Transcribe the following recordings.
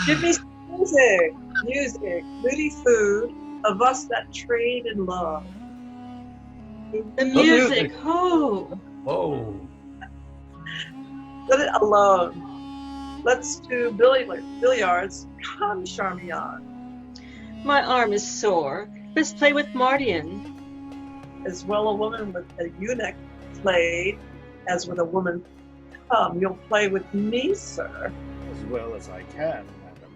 Give me some music, moody food, of us that trade in love. The music, ho! Oh. Let it alone. Let's do billiards. Come, Charmian. My arm is sore. Let's play with Mardian. As well a woman with a eunuch played as with a woman. Come, you'll play with me, sir. As well as I can, madam.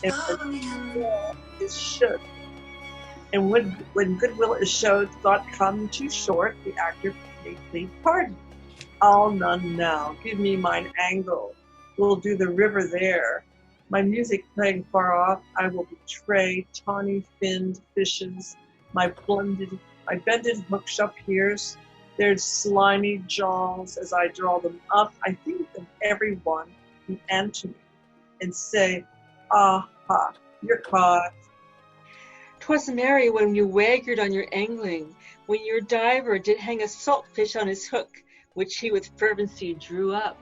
If goodwill is should. And when goodwill is showed, thought come too short, the actor may plead pardon. I'll none now. Give me mine angle. We'll do the river there. My music playing far off, I will betray tawny finned fishes. My bended hooks up here's. There's slimy jaws as I draw them up. I think of every one in Antony and say, aha, you're caught. 'Twas merry when you waggered on your angling, when your diver did hang a saltfish on his hook, which he with fervency drew up.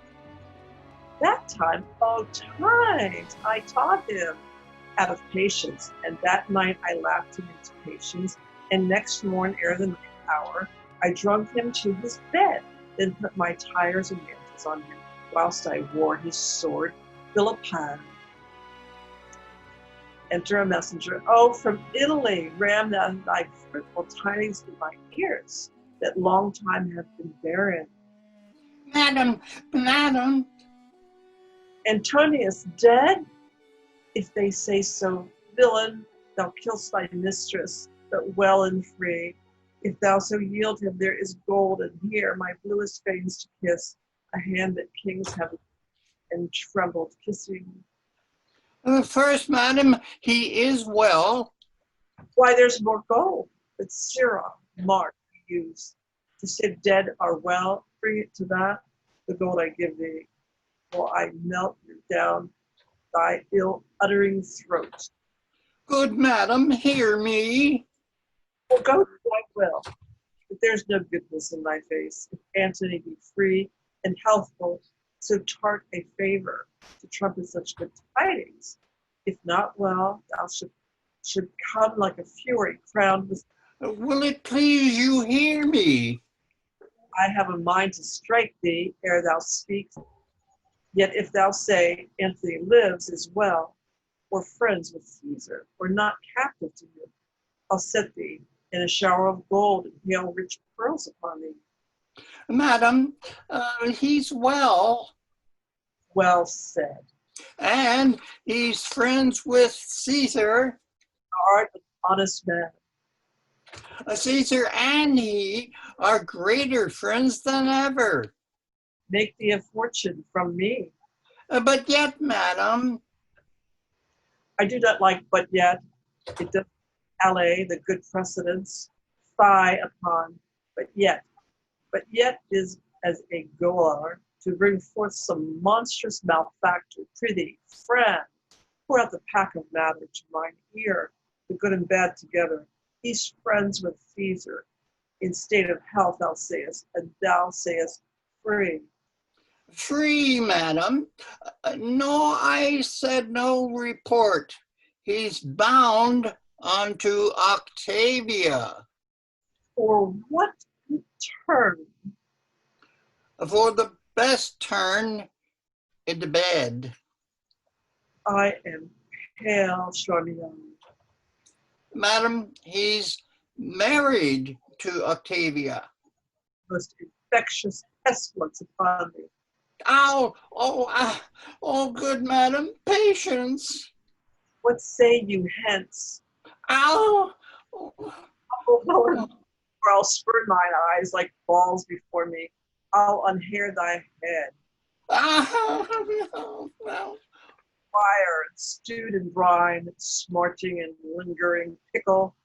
That time, times, I taught him out of patience, and that night I laughed him into patience, and next morn ere the night hour, I drunk him to his bed, then put my tires and mantles on him, whilst I wore his sword, Philippine. Enter a messenger. Oh, from Italy, ram thy fruitful tidings in my ears, that long time have been barren. Madam. Antonius dead? If they say so, villain, thou kill'st thy mistress, but well and free. If thou so yield him, there is gold, and here my bluest veins to kiss, a hand that kings have and trembled, kissing. First, madam, he is well. Why, there's more gold, but Sirrah, mark, use. To say dead are well, bring it to that, the gold I give thee, while I melt down thy ill-uttering throat. Good madam, hear me. Well, go to thy will. If there's no goodness in thy face, if Antony be free and healthful, so tart a favor to trumpet such good tidings. If not, well, thou should come like a fury crowned with. Will it please you hear me? I have a mind to strike thee ere thou speak. Yet if thou say Antony lives is well, or friends with Caesar, or not captive to him, I'll set thee in a shower of gold and hail rich pearls upon thee. Madam, he's well. Well said. And he's friends with Caesar. Thou art an honest man. Caesar and he are greater friends than ever. Make thee a fortune from me. But yet, madam. I do not like but yet. It does allay the good precedents, fie upon, but yet is as a goer to bring forth some monstrous malefactor. Prithee, friend, pour out the pack of matter to mine ear, the good and bad together. He's friends with Caesar, in state of health, thou sayest, and thou sayest free. Free, madam. No, I said no report. He's bound unto Octavia. For what turn? For the best turn in the bed. I am pale, Charmian. Madam, he's married to Octavia. Most infectious pestilence upon me. Oh, good madam, patience. What say you hence? Ow! Or I'll spurn mine eyes like balls before me. I'll unhair thy head. No. Fire and stewed in brine, smarting and lingering pickle.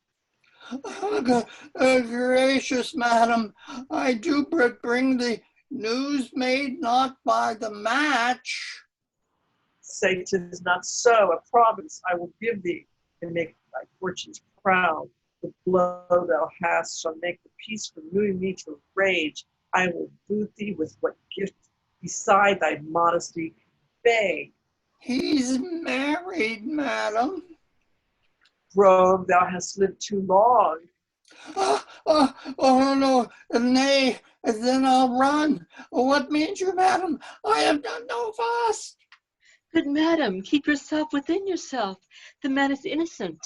Gracious madam, I do but bring the news made not by the match. Say 'tis not so. A province I will give thee, and make thy fortunes proud. The blow thou hast shall make the peace remove me to rage. I will boot thee with what gift beside thy modesty beg. He's married, madam. Rogue, thou hast lived too long. Oh, no, nay, then I'll run. What means you, madam? I have done no fast. Good madam, keep yourself within yourself. The man is innocent.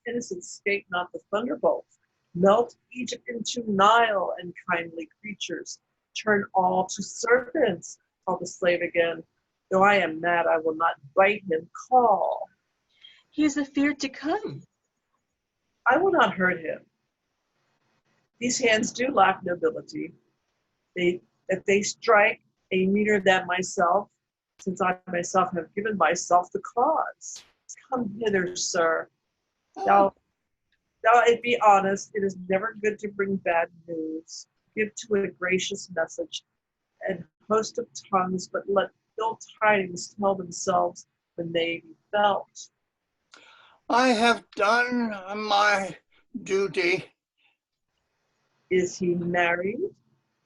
Innocent escape not the thunderbolt. Melt Egypt into Nile, and kindly creatures turn all to serpents. Call the slave again. Though I am mad, I will not bite him. Call. He is afeard to come. I will not hurt him. These hands do lack nobility. That they strike a meaner than myself, since I myself have given myself the cause. Come hither, sir. Now, it be honest, it is never good to bring bad news. Give to a gracious message, and host of tongues, but let ill tidings tell themselves when they be felt. I have done my duty. Is he married?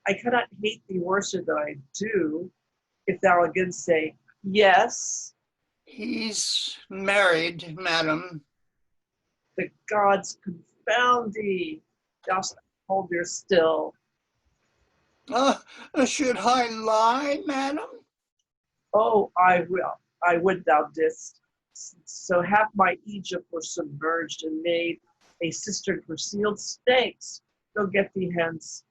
I cannot hate thee worse than I do, if thou again say, yes. He's married, madam. The gods confound thee. Thou hold there still. Should I lie, madam? Oh, I will. I would thou didst. So half my Egypt were submerged and made a cistern for sealed snakes. Go get thee hence.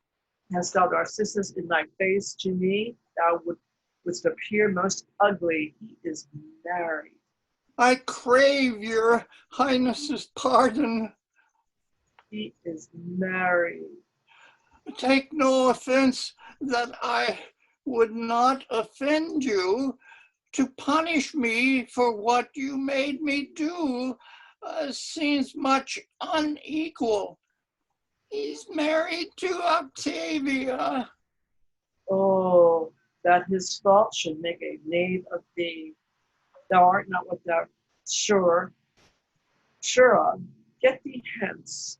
Hast thou Narcissus in thy face to me? Thou wouldst appear most ugly. He is married. I crave your highness's pardon. He is married. Take no offense that I would not offend you. To punish me for what you made me do seems much unequal. He's married to Octavia. Oh, that his fault should make a knave of thee. Thou art not what thou sure of. Get thee hence.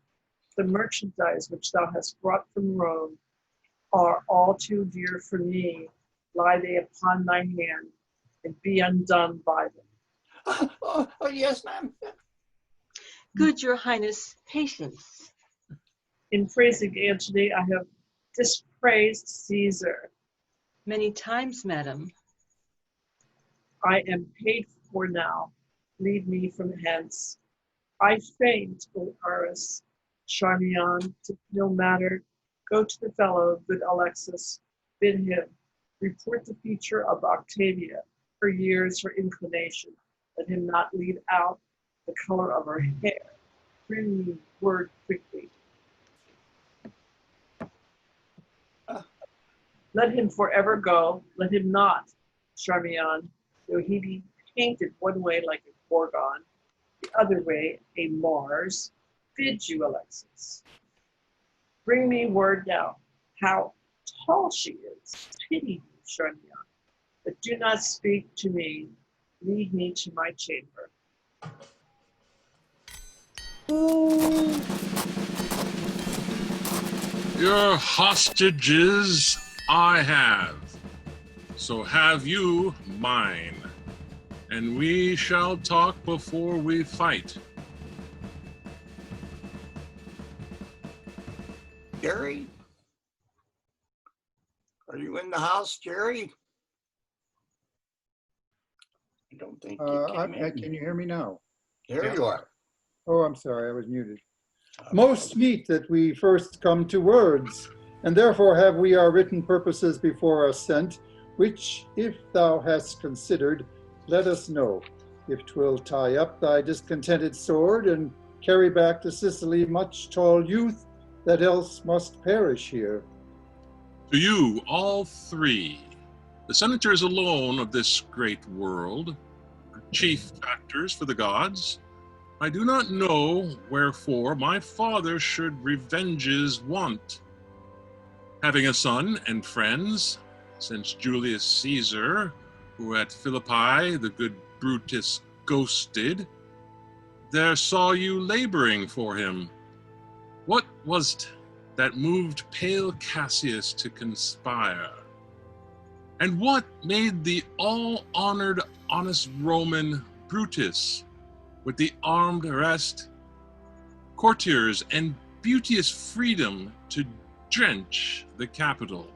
The merchandise which thou hast brought from Rome are all too dear for me. Lie they upon thy hand, and be undone by them. Oh, yes, ma'am. Good your highness, patience. In praising Antony, I have dispraised Caesar. Many times, madam. I am paid for now. Lead me from hence. I faint, O Aris. Charmian, to no matter. Go to the fellow, good Alexis. Bid him report the feature of Octavia, her years, her inclination. Let him not leave out the color of her hair. Bring me word quickly. Let him forever go. Let him not, Charmian, though he be painted one way like a Gorgon, the other way a Mars. Bid you, Alexis. Bring me word now how tall she is. Pity you, Charmian, but do not speak to me. Lead me to my chamber. Your hostages I have, so have you mine, and we shall talk before we fight. Jerry? Are you in the house, Jerry? I don't think you came in. Can you hear me now? There you are. Oh, I'm sorry, I was muted. Most meet that we first come to words, and therefore have we our written purposes before us sent, which if thou hast considered, let us know, if 'twill tie up thy discontented sword and carry back to Sicily much tall youth that else must perish here. To you, all three, the senators alone of this great world, are chief factors for the gods. I do not know wherefore my father should revenges want. Having a son and friends, since Julius Caesar, who at Philippi the good Brutus ghosted, there saw you laboring for him. What was't that moved pale Cassius to conspire? And what made the all-honored honest Roman Brutus, with the armed rest, courtiers, and beauteous freedom to drench the Capitol,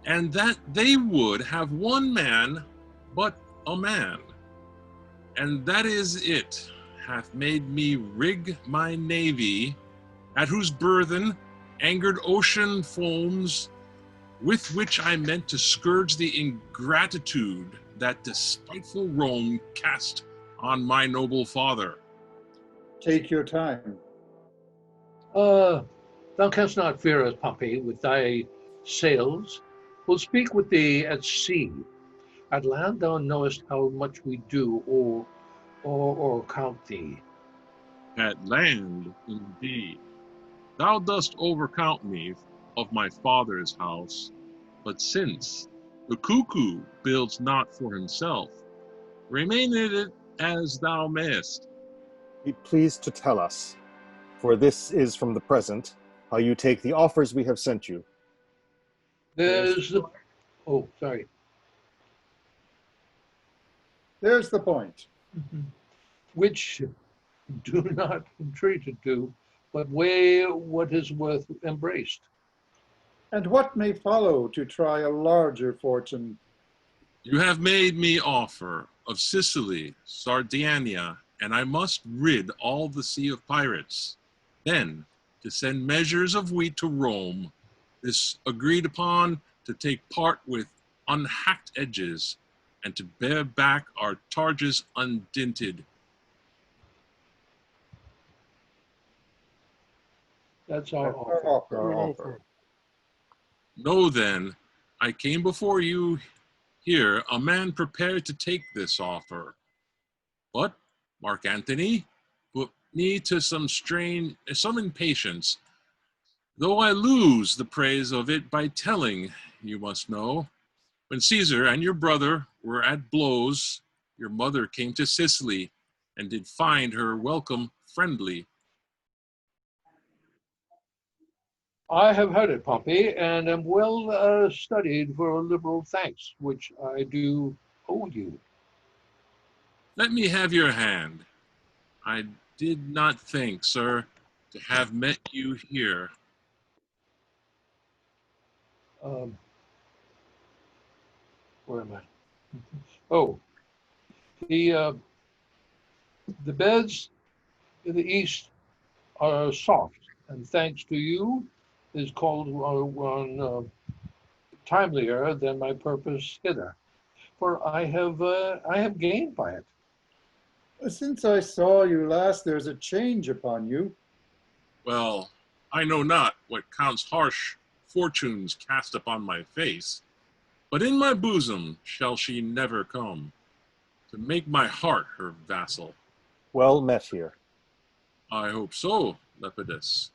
and that they would have one man, but a man, and that is it, hath made me rig my navy, at whose burthen angered ocean foams, with which I meant to scourge the ingratitude that despiteful Rome cast on my noble father. Take your time. Thou canst not fear us, Pompey, with thy sails. We'll speak with thee at sea. At land thou knowest how much we do, or count thee. At land, indeed, thou dost overcount me of my father's house, but since the cuckoo builds not for himself, remain in it as thou mayest. Be pleased to tell us, for this is from the present, how you take the offers we have sent you. There's the... Oh, sorry. There's the point. Which do not entreat to do, but weigh what is worth embraced. And what may follow to try a larger fortune? You have made me offer of Sicily, Sardinia, and I must rid all the sea of pirates. Then, to send measures of wheat to Rome, this agreed upon to take part with unhacked edges, and to bear back our charges undinted. That's our Our offer. offer. Our offer. Know then, I came before you here, a man prepared to take this offer. But, Mark Antony, put me to some impatience, though I lose the praise of it by telling, you must know, when Caesar and your brother were at blows, your mother came to Sicily, and did find her welcome friendly. I have heard it, Pompey, and am well studied for liberal thanks, which I do owe you. Let me have your hand. I did not think, sir, to have met you here. Where am I? Oh, the beds in the east are soft, and thanks to you, is called one timelier than my purpose hither, for I have gained by it. Since I saw you last, there's a change upon you. Well, I know not what Count's harsh fortunes cast upon my face, but in my bosom shall she never come, to make my heart her vassal. Well met here. I hope so, Lepidus.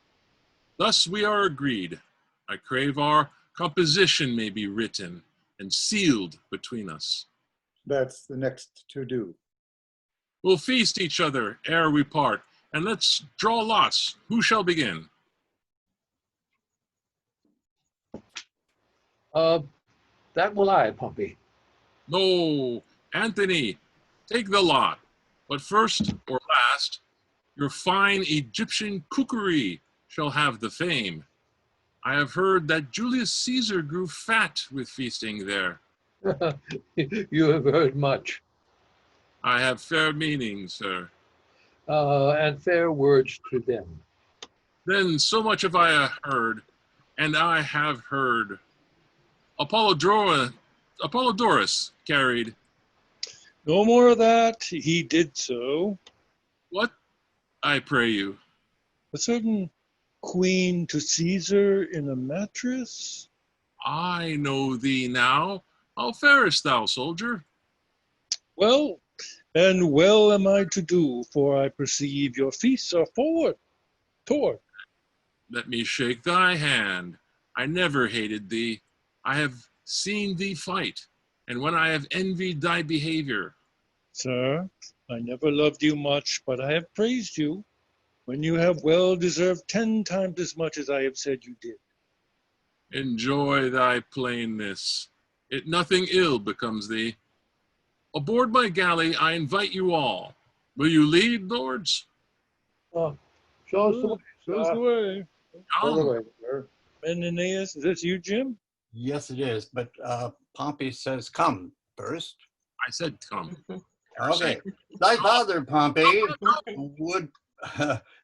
Thus we are agreed. I crave our composition may be written and sealed between us. That's the next to do. We'll feast each other ere we part, and let's draw lots. Who shall begin? That will I, Pompey. No, Antony, take the lot. But first or last, your fine Egyptian cookery shall have the fame. I have heard that Julius Caesar grew fat with feasting there. You have heard much. I have fair meaning, sir. And fair words to them. Then so much have I heard, and I have heard. Apollodorus carried. No more of that. He did so. What, I pray you? A certain queen to Caesar in a mattress? I know thee now. How farest thou, soldier? Well, and well am I to do, for I perceive your feasts are toward. Let me shake thy hand. I never hated thee. I have seen thee fight, and when I have envied thy behavior. Sir, I never loved you much, but I have praised you, when you have well deserved 10 times as much as I have said you did. Enjoy thy plainness. it nothing ill becomes thee. Aboard my galley I invite you all. Will you lead, lords? Show us the way, Show us sir. the way. By the Come. way, sir. Menenius, is this you, Jim? Yes, it is. But Pompey says, come first. I said come. Okay. Thy father, Pompey, would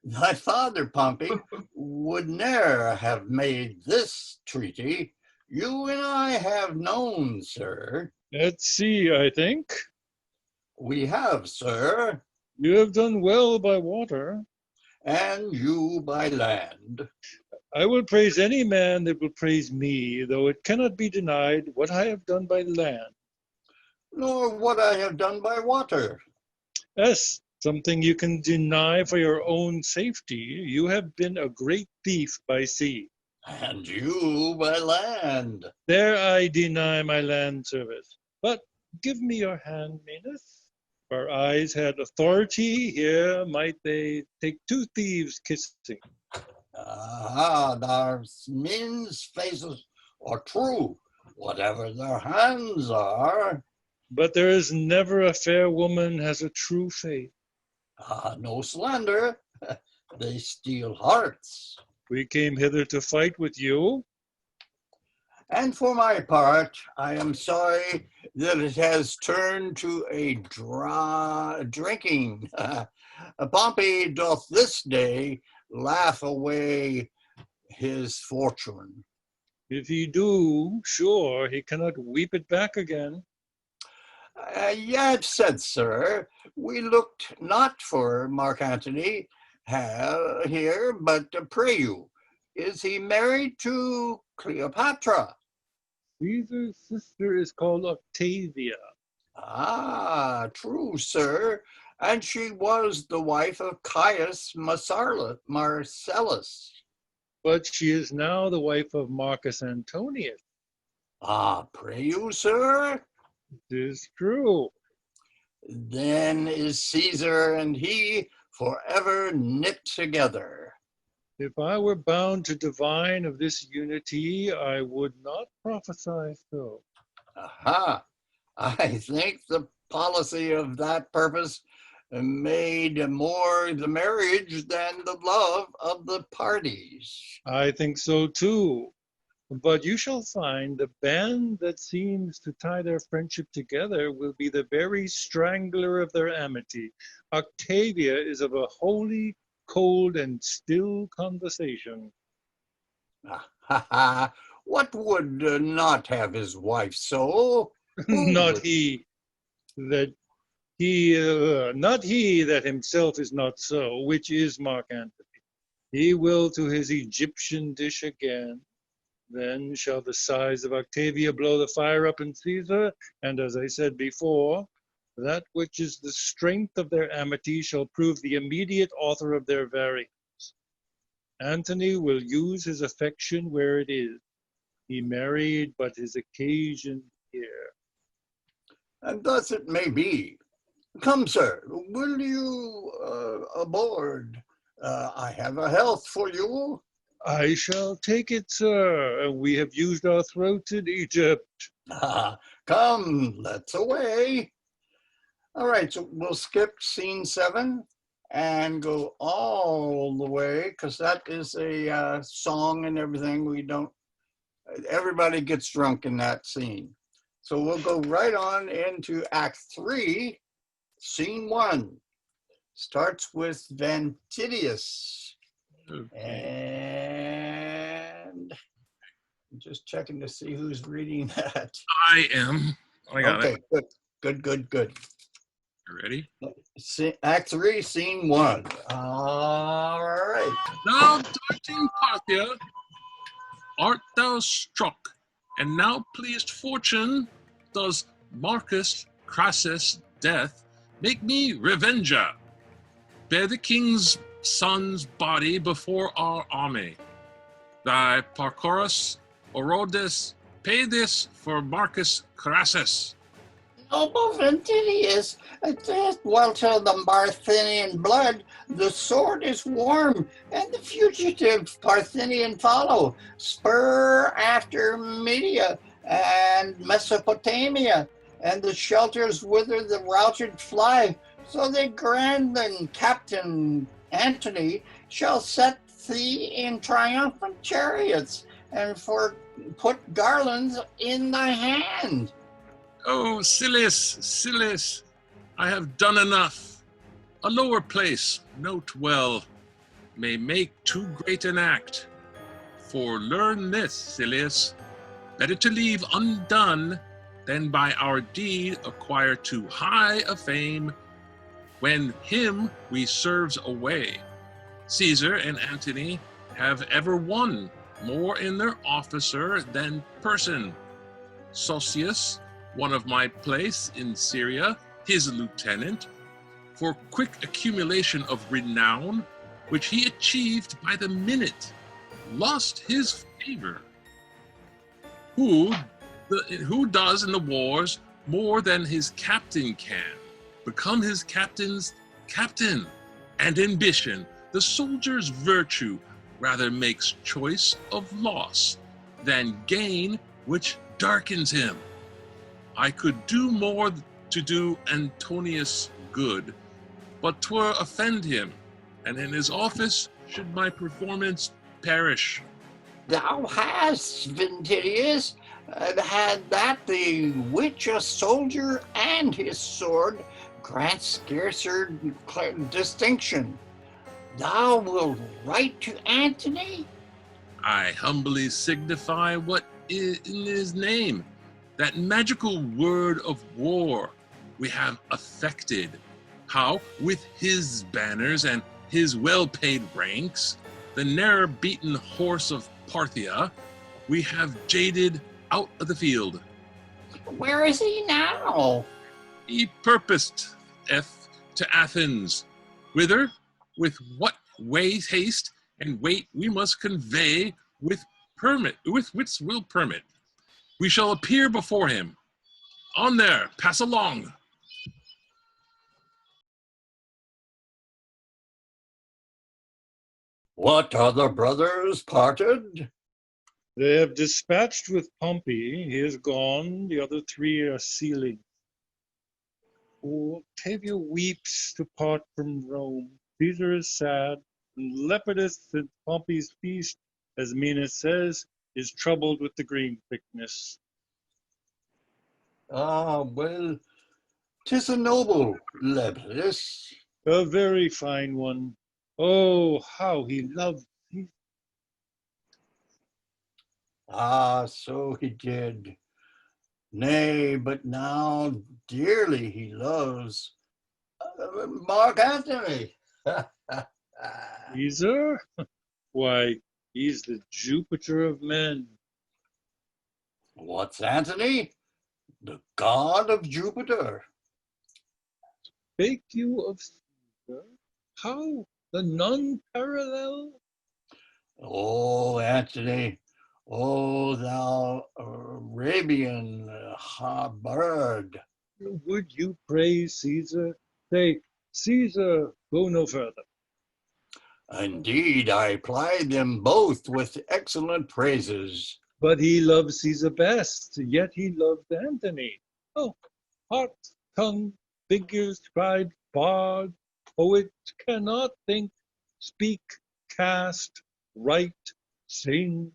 thy father, Pompey, would ne'er have made this treaty. You and I have known, sir. At sea, I think. We have, sir, You have done well by water. and you by land. I will praise any man that will praise me, though it cannot be denied what I have done by land. Nor what I have done by water. Yes, something you can deny for your own safety. You have been a great thief by sea. And you by land. There I deny my land service. But give me your hand, Minos. If our eyes had authority, here might they take two thieves kissing. Our men's faces are true, whatever their hands are. But there is never a fair woman has a true faith. No slander, they steal hearts. We came hither to fight with you. And for my part, I am sorry that it has turned to a drinking. Pompey doth this day laugh away his fortune. If he do, sure, he cannot weep it back again. Yet said, sir, we looked not for Mark Antony here, but pray you, is he married to Cleopatra? Caesar's sister is called Octavia. True, sir. And she was the wife of Caius Marcellus. But she is now the wife of Marcus Antonius. Pray you, sir? It is true. Then is Caesar and he forever knit together. If I were bound to divine of this unity, I would not prophesy so. I think the policy of that purpose made more the marriage than the love of the parties. I think so too. But you shall find the band that seems to tie their friendship together will be the very strangler of their amity. Octavia is of a holy, cold, and still conversation. What would not have his wife so? Not he that himself is not so, which is Mark Antony. He will to his Egyptian dish again. Then shall the sighs of Octavia blow the fire up in Caesar, and as I said before, that which is the strength of their amity shall prove the immediate author of their variance. Antony will use his affection where it is. He married, but his occasion here. And thus it may be. Come, sir, will you aboard? I have a health for you. I shall take it, sir. We have used our throats in Egypt. Come, let's away. All right, so we'll skip scene 7 and go all the way, because that is a song and everything. Everybody gets drunk in that scene. So we'll go right on into Act 3, Scene 1. Starts with Ventidius. And I'm just checking to see who's reading that. I am. I got it. Okay, good. You ready? Act 3, Scene 1. All right. Now, darting Parthia, art thou struck, and now pleased fortune does Marcus Crassus' death make me revenger. Bear the king's son's body before our army. Thy Parcorus Orodes, pay this for Marcus Crassus. Noble Ventidius, while till the Parthenian blood, the sword is warm, and the fugitive Parthenian follow, spur after Media, and Mesopotamia, and the shelters whither the routed fly, so that grand and Captain Antony shall set thee in triumphant chariots, and put garlands in thy hand. Oh, Silas, I have done enough. A lower place, note well, may make too great an act. For learn this, Silas, better to leave undone than by our deed acquire too high a fame, when him we serves away. Caesar and Antony have ever won more in their officer than person. Sosius, one of my place in Syria, his lieutenant, for quick accumulation of renown, which he achieved by the minute, lost his favor. Who does in the wars more than his captain can, become his captain's captain, and ambition, the soldier's virtue, rather makes choice of loss than gain, which darkens him. I could do more to do Antonius good, but 'twere offend him, and in his office should my performance perish. Thou hast, Vintilius, had that the which a soldier and his sword grant scarcer distinction. Thou wilt write to Antony? I humbly signify what is in his name, that magical word of war we have affected, how with his banners and his well-paid ranks, the ne'er-beaten horse of Parthia, we have jaded out of the field. Where is he now? He purposed to Athens, whither, with what ways haste and weight we must convey with which will permit. We shall appear before him. On there, pass along. What, are the brothers parted? They have dispatched with Pompey. He is gone. The other three are sealing. Oh, Octavia weeps to part from Rome. Caesar is sad, and Lepidus at Pompey's feast, as Minos says, is troubled with the green thickness. Ah, well, 'tis a noble Lepidus. A very fine one. Oh, how he loved Caesar. Ah, so he did. Nay, but now dearly he loves Mark Antony. Caesar? Why, he's the Jupiter of men. What's Antony? The god of Jupiter. Spake you of Caesar? How? The none parallel? Oh, Antony, oh, thou Arabian bird. Would you praise Caesar? Say, Caesar, go no further. Indeed, I plied them both with excellent praises. But he loved Caesar best, yet he loved Antony. Oh, heart, tongue, figure, scribe, bard, poet cannot think, speak, cast, write, sing,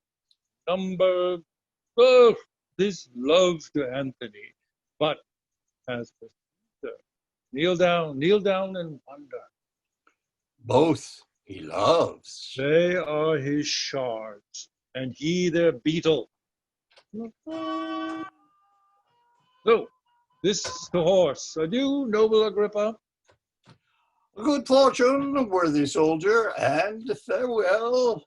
number. Oh, this love to Antony. But as for Caesar, kneel down and wonder. Both he loves. They are his shards, and he their beetle. So, this is the horse. Adieu, noble Agrippa. Good fortune, worthy soldier, and farewell.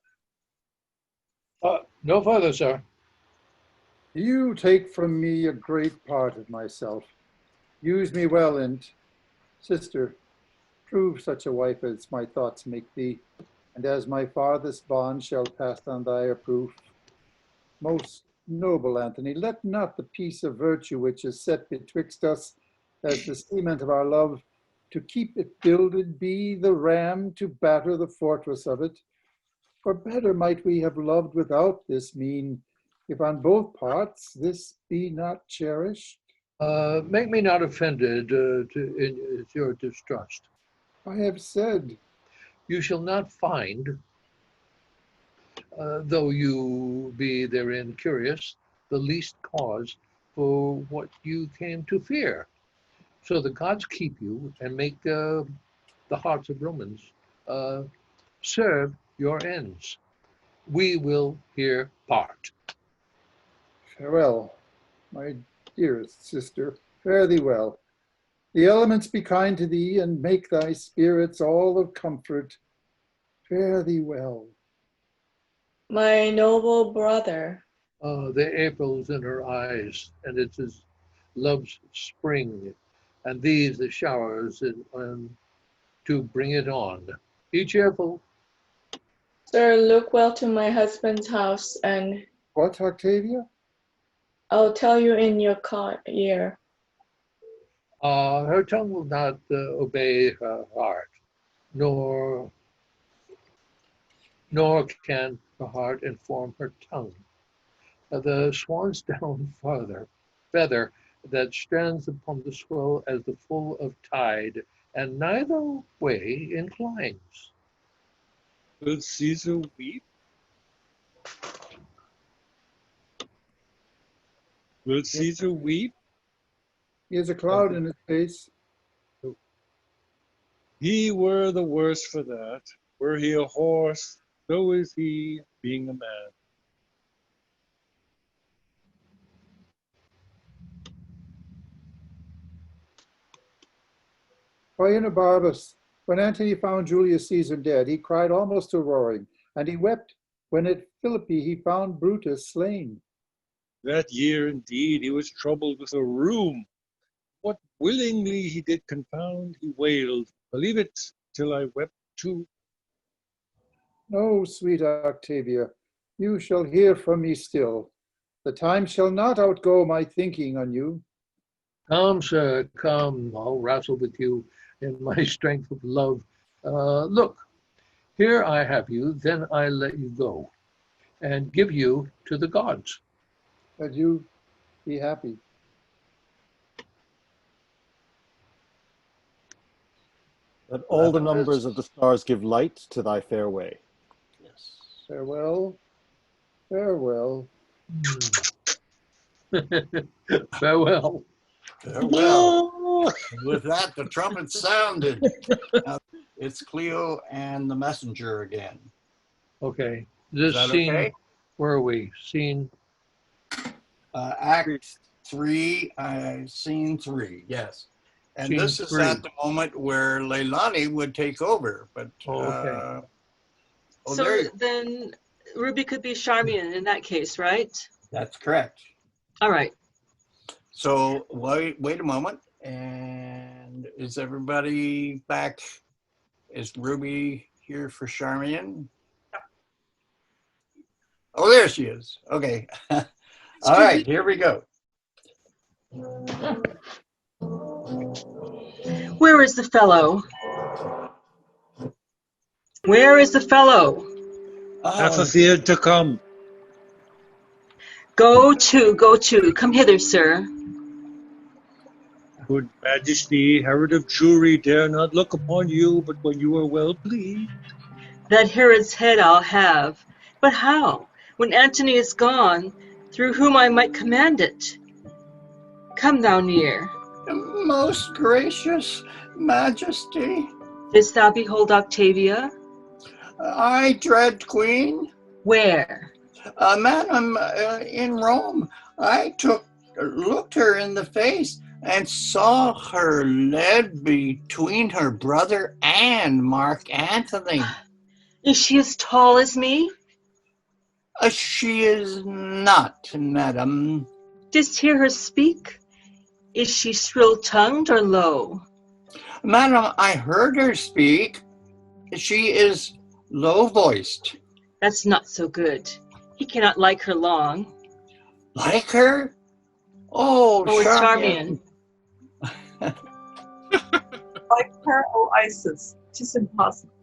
No further, sir. You take from me a great part of myself. Use me well, and, sister, prove such a wife as my thoughts make thee, and as my farthest bond shall pass on thy approof. Most noble Antony, let not the piece of virtue which is set betwixt us as the cement of our love, to keep it builded, be the ram to batter the fortress of it. For better might we have loved without this mean, if on both parts this be not cherished? Make me not offended in your distrust. I have said, You shall not find, though you be therein curious, the least cause for what you came to fear. So the gods keep you and make the hearts of Romans serve your ends. We will here part. farewell, my dearest sister, fare thee well. The elements be kind to thee, and make thy spirits all of comfort. Fare thee well. My noble brother. The April's in her eyes, and it is love's spring, and these the showers to bring it on. Be cheerful. Sir, look well to my husband's house, and What, Octavia? I'll tell you in your ear. Her tongue will not obey her heart, nor can her heart inform her tongue. The swan's down feather that stands upon the swell as the full of tide, and neither way inclines. Will Caesar weep? Will Caesar weep? He has a cloud in his face. He were the worse for that. Were he a horse, so is he, being a man. Barbus, when Antony found Julius Caesar dead, he cried almost to roaring, and he wept when at Philippi he found Brutus slain. That year indeed he was troubled with a rheum. What willingly he did confound, he wailed. Believe it, till I wept too. No, sweet Octavia, you shall hear from me still. The time shall not outgo my thinking on you. Come, sir, come, I'll wrestle with you in my strength of love. Look, here I have you, then I let you go, and give you to the gods. That you be happy. That all the numbers of the stars give light to thy fair way. Yes. Farewell, farewell. Farewell. Farewell. With that, the trumpet sounded. Now, it's Cleo and the messenger again. Okay. Is This that scene, okay? where are we? Scene? Act 3, scene 3, yes. And Scene this is 3. at the moment where Leilani would take over, but Okay. So then Ruby could be Charmian in that case, right? That's correct. All right. So wait a moment. And is everybody back? Is Ruby here for Charmian? Oh, there she is. Okay. All right, here we go. Where is the fellow? Where is the fellow? Half a field to come. Go to. Come hither, sir. Good Majesty, Herod of Jewry dare not look upon you, but when you are well pleased. That Herod's head I'll have. But how? When Antony is gone, through whom I might command it. Come thou near. Most gracious Majesty. Didst thou behold Octavia? I dread Queen. Where? Madam, in Rome, I looked her in the face and saw her led between her brother and Mark Antony. Is she as tall as me? She is not, madam. Didst hear her speak? Is she shrill-tongued or low? Madam, I heard her speak. She is low-voiced. That's not so good. He cannot like her long. Like her? Oh, it's Charmian. Like her, oh Isis, 'tis impossible.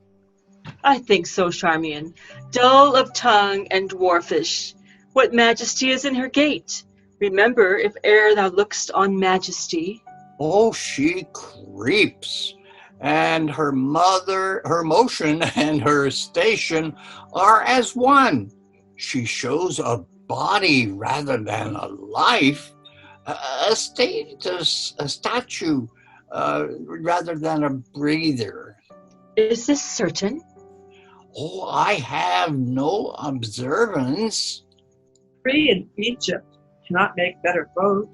I think so, Charmian. Dull of tongue and dwarfish. What majesty is in her gait? Remember, if e'er thou look'st on majesty. Oh, she creeps, and her motion and her station are as one. She shows a body rather than a life, a status, a statue rather than a breather. Is this certain? Oh, I have no observance. Free in Egypt cannot make better both.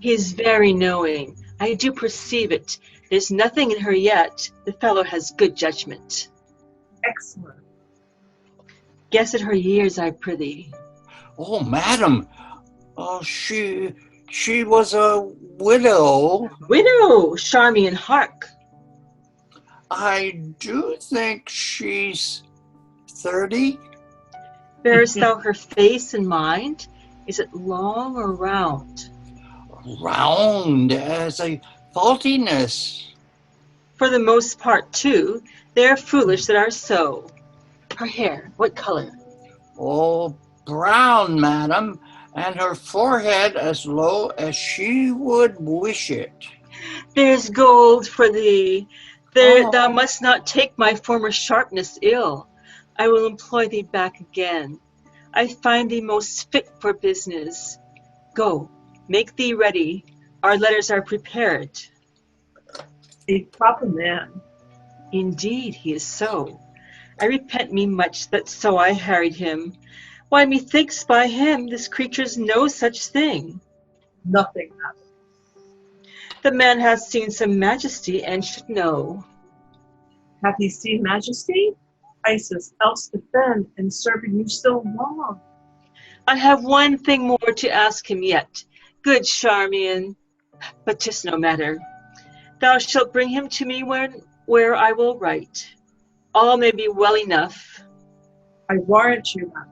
He is very knowing. I do perceive it. There's nothing in her yet. The fellow has good judgment. Excellent. Guess at her years, I prithee. Oh, madam, she was a widow. Widow, Charmian, hark. I do think she's 30. Bearest thou her face in mind? Is it long or round? Round as a faultiness. For the most part, too, they are foolish that are so. Her hair, what color? Oh, brown, madam, and her forehead as low as she would wish it. There's gold for thee. Oh. Thou must not take my former sharpness ill. I will employ thee back again. I find thee most fit for business. Go, make thee ready. Our letters are prepared. A proper man. Indeed, he is so. I repent me much that so I harried him. Why, methinks by him this creature's no such thing. Nothing happened. The man hath seen some majesty and should know. Hath he seen majesty? Isis, else defend and serving you so long. I have one thing more to ask him yet, good Charmian, but 'tis no matter. Thou shalt bring him to me where I will write. All may be well enough. I warrant you, madam.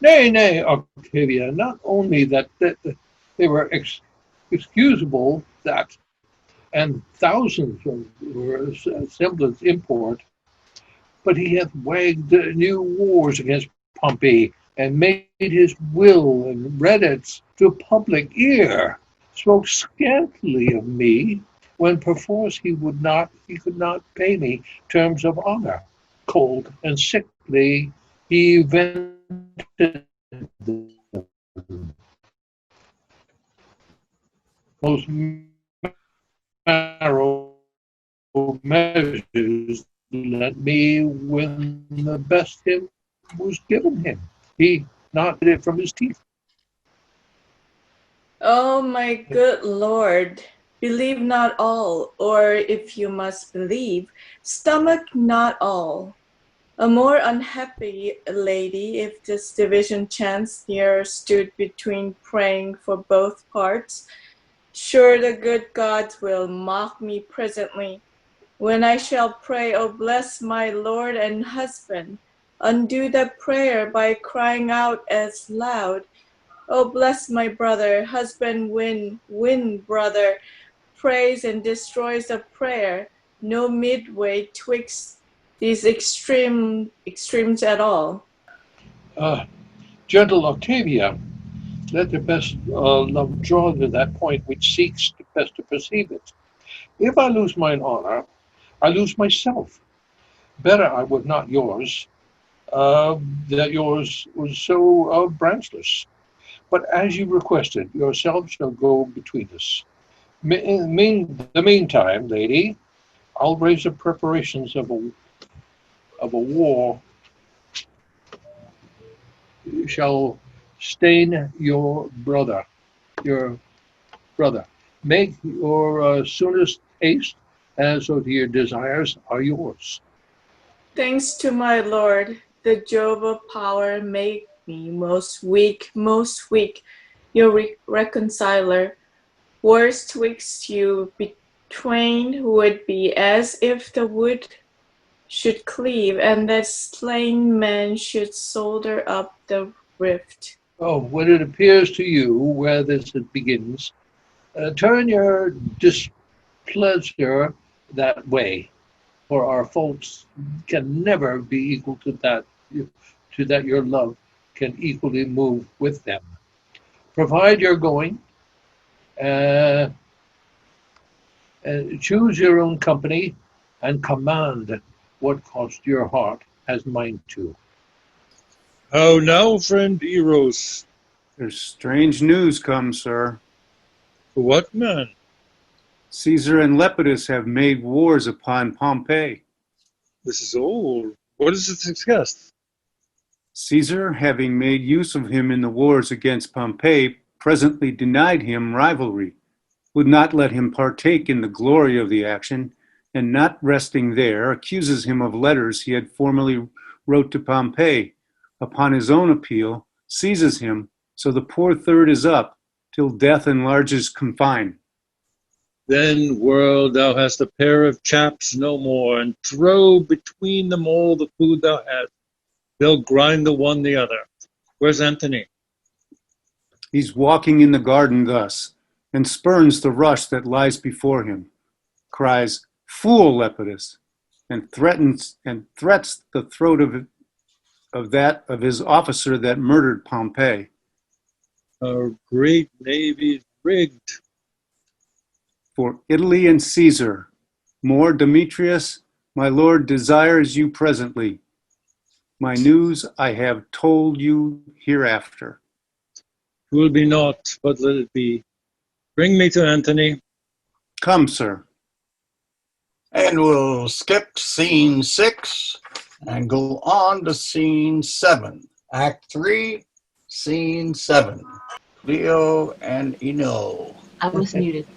Nay, nay, Octavia, not only that they were excusable, that, and thousands were semblance import, but he hath wagged new wars against Pompey, and made his will and read it to public ear, spoke scantily of me, when perforce he could not pay me terms of honor. Cold and sickly he vented most narrow measures to let me win the best him was given him. He knotted it from his teeth. Oh, my good Lord, believe not all, or if you must believe, stomach not all. A more unhappy lady, if this division chanced here, stood between praying for both parts. Sure the good gods will mock me presently, when I shall pray, O bless my Lord and husband. Undo that prayer by crying out as loud, O bless my brother, husband win brother, praise and destroys the prayer, no midway twixt these extremes at all. Gentle Octavia, let the best love draw to that point which seeks best to perceive it. If I lose mine honor, I lose myself. Better I would not yours, that yours was so branchless. But as you requested, yourself shall go between us. In the meantime, lady, I'll raise the preparations of a war. You shall stain your brother. Make your soonest haste, and so to your desires are yours. Thanks to my Lord, the Jove of power, make me most weak, your reconciler. Wars twixt you betwain would be as if the wood should cleave, and that slain man should solder up the rift. Oh, when it appears to you where this begins, turn your displeasure that way, for our faults can never be equal to that so that your love can equally move with them. Provide your going, choose your own company, and command what cost your heart has mind to. How now, friend Eros? There's strange news come, sir. What, man? Caesar and Lepidus have made wars upon Pompey. This is old. What is it suggest? Caesar, having made use of him in the wars against Pompey, presently denied him rivalry, would not let him partake in the glory of the action, and not resting there, accuses him of letters he had formerly wrote to Pompey. Upon his own appeal, seizes him, so the poor third is up, till death enlarges confine. Then, world, thou hast a pair of chaps no more, and throw between them all the food thou hast. They'll grind the one the other. Where's Antony? He's walking in the garden thus, and spurns the rush that lies before him, cries, "Fool, Lepidus," and threats the throat of his officer that murdered Pompey. Our great navy's rigged. For Italy and Caesar, more Demetrius, my lord desires you presently. My news I have told you hereafter. 'Twill be naught, but let it be. Bring me to Antony. Come, sir. And we'll skip scene 6 and go on to scene 7. Act 3, scene 7. Leo and Eno. I was muted.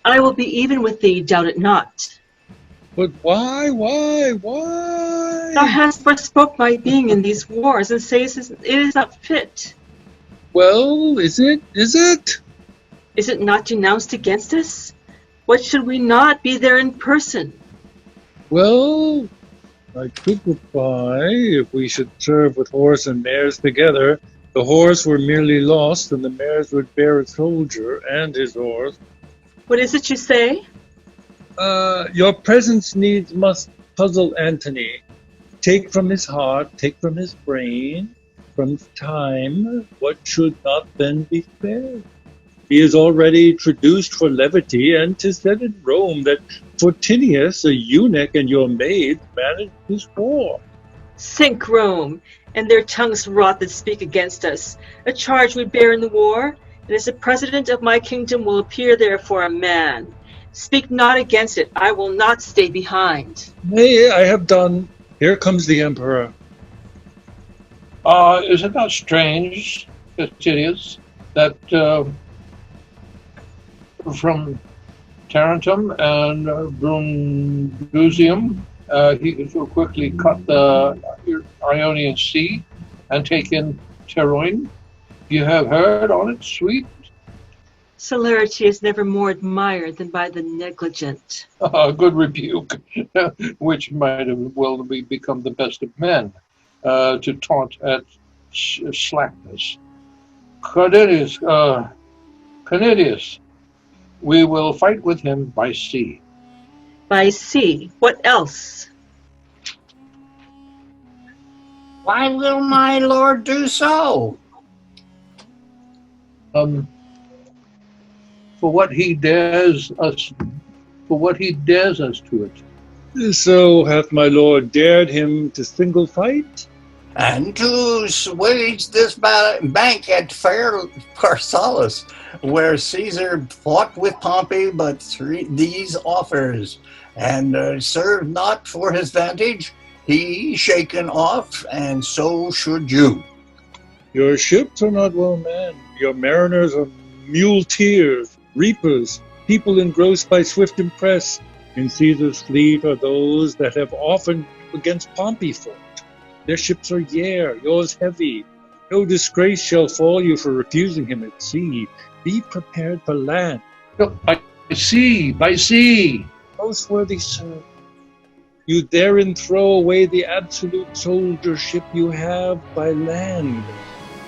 I will be even with thee, doubt it not. But why? Thou hast forspoke my being in these wars, and sayest it is not fit. Well, is it? Is it not denounced against us? What should we not be there in person? Well, I could reply, if we should serve with horse and mares together, the horse were merely lost, and the mares would bear a soldier and his horse. What is it you say? Your presence needs must puzzle Antony. Take from his heart, take from his brain, from time, what should not then be spared. He is already traduced for levity, and 'tis said in Rome that Fortinius, a eunuch, and your maid managed his war. Sink Rome, and their tongues rot that speak against us. A charge we bear in the war, and as the president of my kingdom will appear there for a man. Speak not against it, I will not stay behind. Nay, I have done. Here comes the emperor. Is it not strange, Fastidius, that from Tarentum and Brundusium, he so quickly cut the Ionian Sea and taken Teroin? You have heard on it, sweet? Celerity is never more admired than by the negligent. Good rebuke, which might have well become the best of men, to taunt at slackness. Canidius, we will fight with him by sea. By sea? What else? Why will my lord do so? For what he dares us to it. So hath my lord dared him to single fight? And to wage this bank at Pharsalus, where Caesar fought with Pompey but these offers, and served not for his vantage, he shaken off, and so should you. Your ships are not well manned. Your mariners are muleteers, reapers, people engrossed by swift impress. In Caesar's fleet are those that have often against Pompey fought. Their ships are yours heavy. No disgrace shall fall you for refusing him at sea. Be prepared for land. By sea. Most worthy sir, you therein throw away the absolute soldiership you have by land.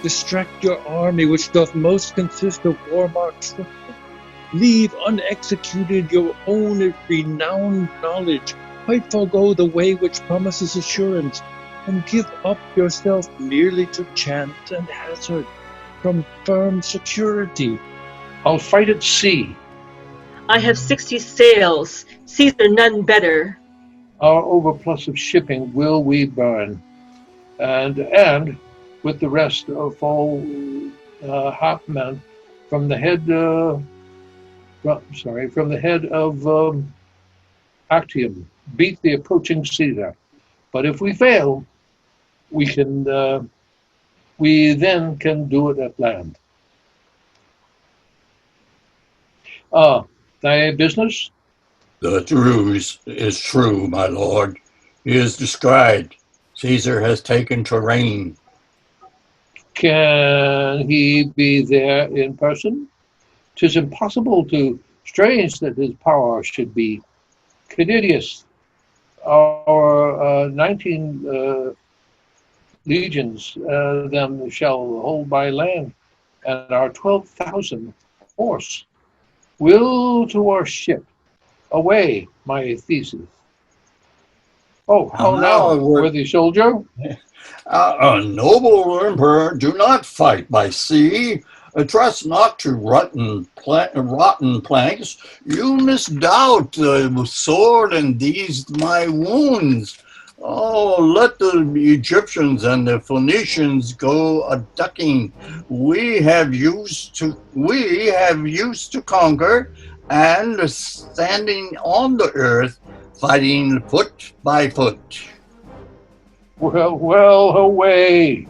Distract your army, which doth most consist of war-marked footmen. Leave unexecuted your own renowned knowledge. Quite forego the way which promises assurance. and give up yourself merely to chance and hazard from firm security? I'll fight at sea. I have 60 sails, Caesar none better. Our overplus of shipping will we burn, and with the rest fall half men from the head. From the head of Actium, beat the approaching Caesar. But if we fail, we then can do it at land. Thy business? The ruse is true, my lord. He is described. Caesar has taken to reign. Can he be there in person? 'Tis impossible to strange that his power should be. Canidius, our 19 legions, them shall hold by land, and our 12,000 horse will to our ship. Away, my thesis. Oh, how now, worthy soldier? A noble emperor, do not fight by sea. Trust not to rotten planks. You misdoubt the sword and these my wounds. Oh, let the Egyptians and the Phoenicians go a ducking. We have used to conquer, and standing on the earth, fighting foot by foot. Well, away.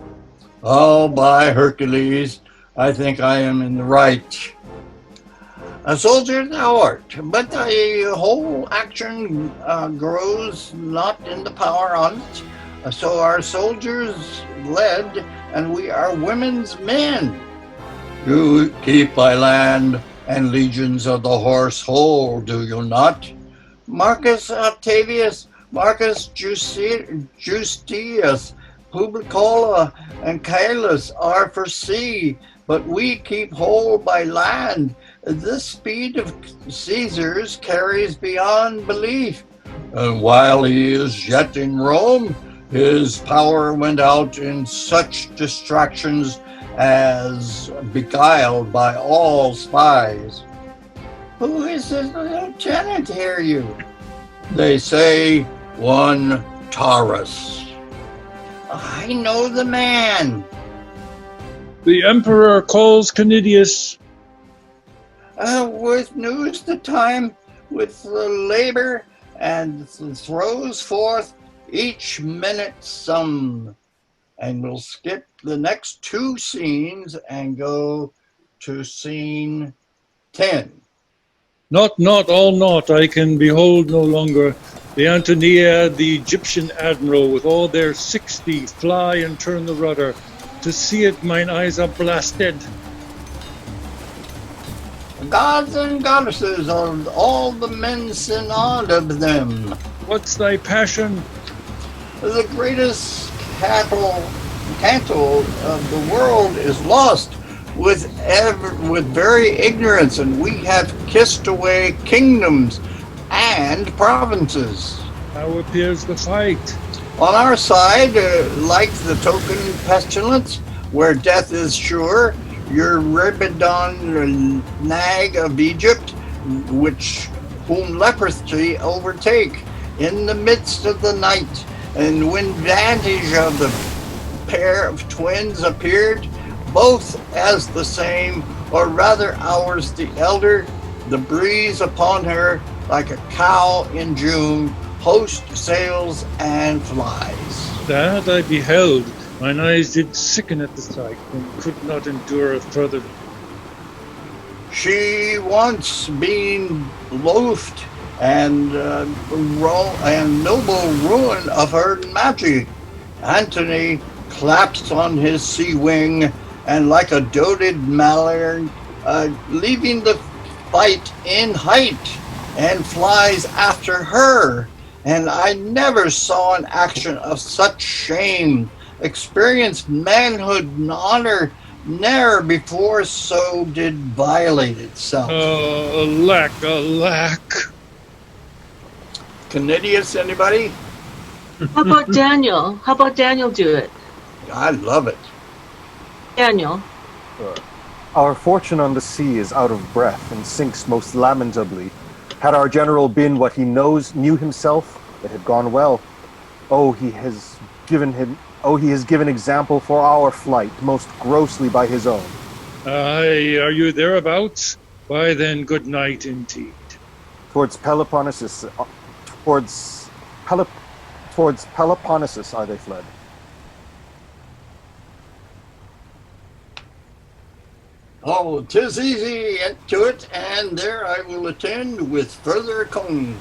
Oh, by Hercules, I think I am in the right. A soldier thou art, but thy whole action grows not in the power on't. So our soldiers led, and we are women's men. You keep thy land and legions of the horse whole, do you not? Marcus Octavius, Marcus Justius, Publicola, and Caelus are for sea, but we keep whole by land. The speed of Caesar's carries beyond belief. And while he is yet in Rome, his power went out in such distractions as beguiled by all spies. Who is this lieutenant, hear you? They say one Taurus. I know the man. The emperor calls Canidius. With news the time, with labor, and throws forth each minute some. And we'll skip the next 2 scenes and go to scene 10. Not, all not, I can behold no longer. The Antonia, the Egyptian admiral, with all their 60 fly and turn the rudder. To see it, mine eyes are blasted. Gods and goddesses, all the men synod of them. What's thy passion? The greatest canto of the world is lost with very ignorance, and we have kissed away kingdoms and provinces. How appears the fight? On our side, like the token pestilence, where death is sure, your Ribidon nag of Egypt, whom leprosy overtake in the midst of the night, and when vantage of the pair of twins appeared, both as the same, or rather ours the elder, the breeze upon her like a cow in June, host sails and flies. That I beheld. Mine eyes did sicken at the sight, and could not endure it further. She once being loathed and noble ruin of her magic, Antony claps on his sea wing, and like a doted mallard, leaving the fight in height, and flies after her. And I never saw an action of such shame. Experienced manhood and honor ne'er before so did violate itself. Alack, alack. Canidius, anybody? How about Daniel? How about Daniel do it? I love it. Daniel. Our fortune on the sea is out of breath and sinks most lamentably. Had our general been what he knew himself, it had gone well. Oh, he has given example for our flight, most grossly by his own. Aye, are you thereabouts? Why then, good night indeed. Towards Peloponnesus are they fled. Oh, 'tis easy to it, and there I will attend with further account.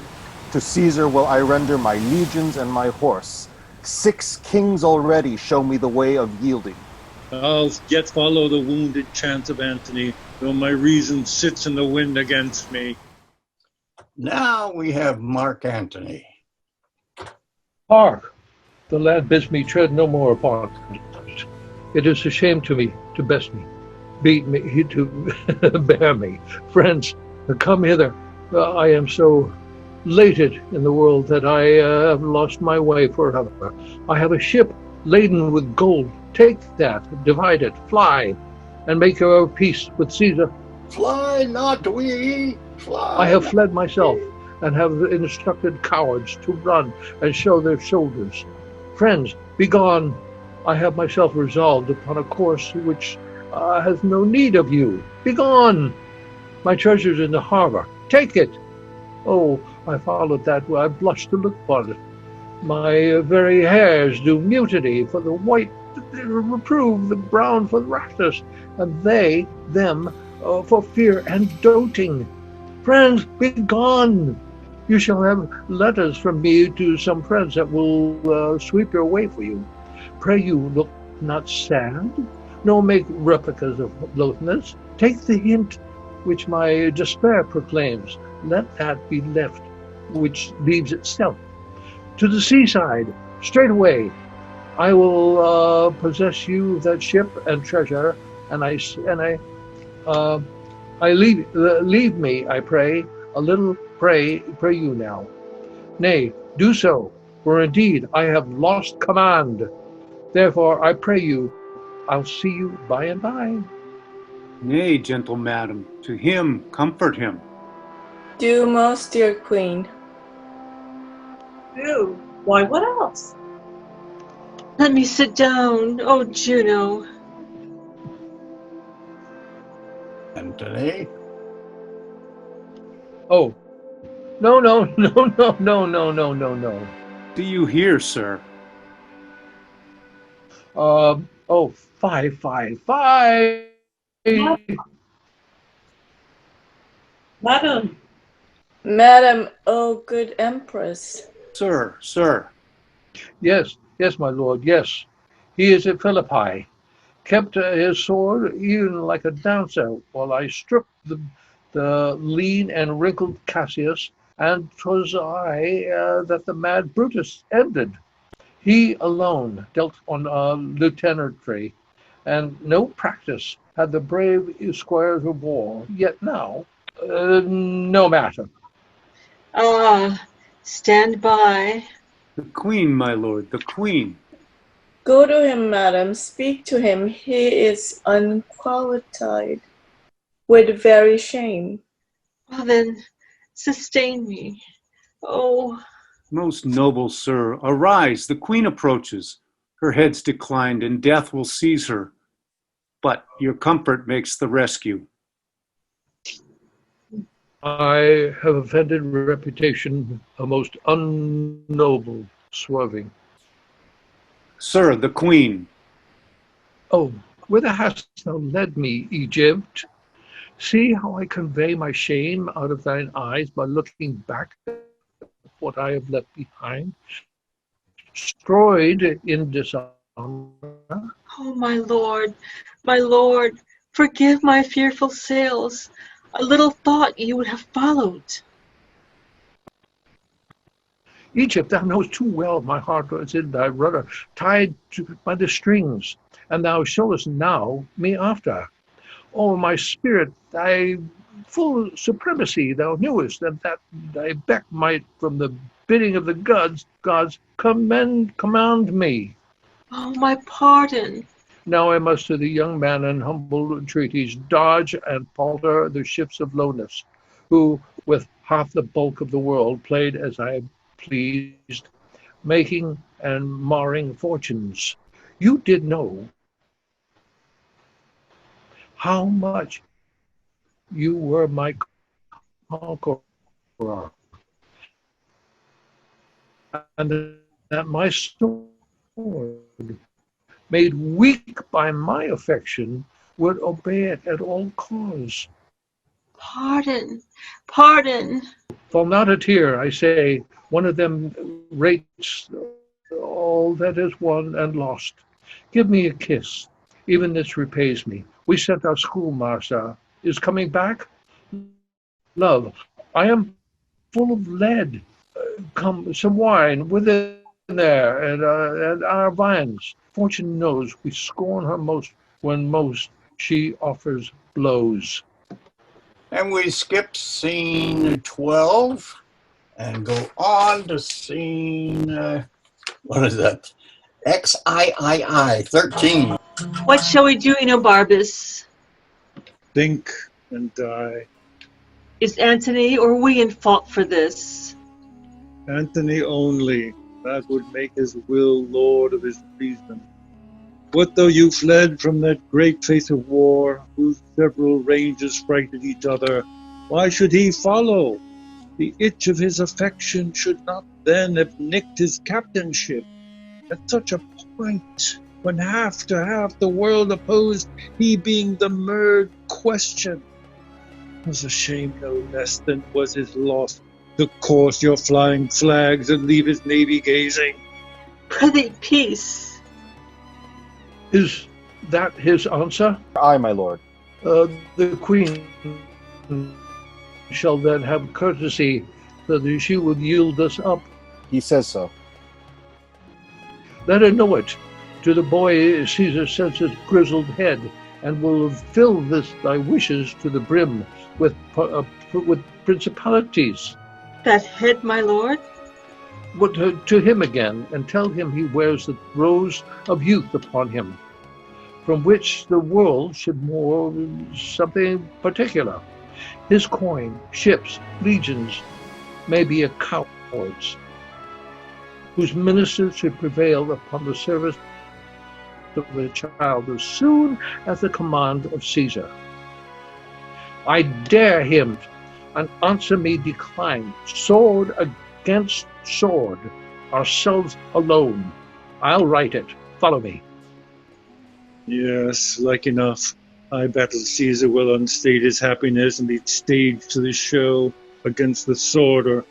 To Caesar will I render my legions and my horse. 6 kings already show me the way of yielding. I'll yet follow the wounded chance of Antony, though my reason sits in the wind against me. Now we have Mark Antony. Hark! The lad bids me tread no more upon it. It is a shame to me to best me, beat me, to bear me. Friends, come hither. I am so lated in the world that I have lost my way forever. I have a ship laden with gold. Take that, divide it, fly, and make your peace with Caesar. Fly not we, fly. I have fled myself, and have instructed cowards to run and show their shoulders. Friends, be gone. I have myself resolved upon a course which has no need of you. Be gone. My treasure's in the harbor. Take it. Oh, I followed that way. I blush to look upon it. My very hairs do mutiny, for the white reprove, the brown for rashness, and they, them, for fear and doting. Friends, be gone. You shall have letters from me to some friends that will sweep your way for you. Pray you, look not sad, nor make replicas of loathness. Take the hint which my despair proclaims. Let that be left which leaves itself. To the seaside, straight away. I will possess you that ship and treasure, and I leave me, I pray, a little pray you now. Nay, do so, for indeed I have lost command. Therefore I pray you, I'll see you by and by. Nay, gentle madam, to him comfort him. Do most, dear queen. Do? Why, what else? Let me sit down, oh Juno. Antony? Oh, no. Do you hear, sir? Oh, five. Madam, Madam, oh good empress. Sir. Yes, my lord, yes. He is at Philippi. Kept his sword even like a dancer while I stripped the lean and wrinkled Cassius, and 'twas I that the mad Brutus ended. He alone dealt on lieutenantry, and no practice had the brave squires of war. Yet now, no matter. Ah, stand by. The queen, my lord, the queen. Go to him, madam, speak to him. He is unqualified, with very shame. Well then, sustain me. Oh. Most noble sir, arise, the queen approaches. Her head's declined, and death will seize her. But your comfort makes the rescue. I have offended reputation, a most unnoble swerving. Sir, the queen. Oh, whither hast thou led me, Egypt? See how I convey my shame out of thine eyes by looking back at what I have left behind, destroyed in dishonor. Oh, my lord, forgive my fearful sails. I little thought you would have followed. Egypt, thou knowest too well my heart was in thy rudder, tied by the strings, and thou showest now me after. Oh, my spirit, thy full supremacy thou knewest, and that thy beck might from the bidding of the gods, command me. Oh, my pardon. Now I must to the young man in humble entreaties dodge and palter the ships of lowness, who, with half the bulk of the world, played as I pleased, making and marring fortunes. You did know how much you were my conqueror, and that my sword, made weak by my affection, would obey it at all costs. Pardon, pardon. Fall not a tear, I say, one of them rates all that is won and lost. Give me a kiss, even this repays me. We sent our schoolmaster, is coming back? Love, I am full of lead. Come, some wine within there, and our vines. Fortune knows we scorn her most when most she offers blows. And we skip scene 12 and go on to scene, what is that? XIII, 13. What shall we do, Enobarbus? Think and die. Is Antony or we in fault for this? Antony only. That would make his will lord of his reason. What though you fled from that great face of war, whose several ranges frighted each other? Why should he follow? The itch of his affection should not then have nicked his captainship. At such a point, when half to half the world opposed, he being the merged question, was a shame no less than was his loss to course your flying flags and leave his navy gazing. Prithee, peace. Is that his answer? Aye, my lord. The queen shall then have courtesy that she would yield us up. He says so. Let her know it. To the boy Caesar sends his grizzled head, and will fill this thy wishes to the brim with principalities. That head, my lord? But to him again, and tell him he wears the rose of youth upon him, from which the world should more something particular. His coin, ships, legions, may be a coward's, whose ministers should prevail upon the service of the child as soon as the command of Caesar. I dare him, and answer me decline, sword against sword, ourselves alone. I'll write it. Follow me. Yes, like enough. I battle Caesar will unstate his happiness and be staged to the show against the sword, or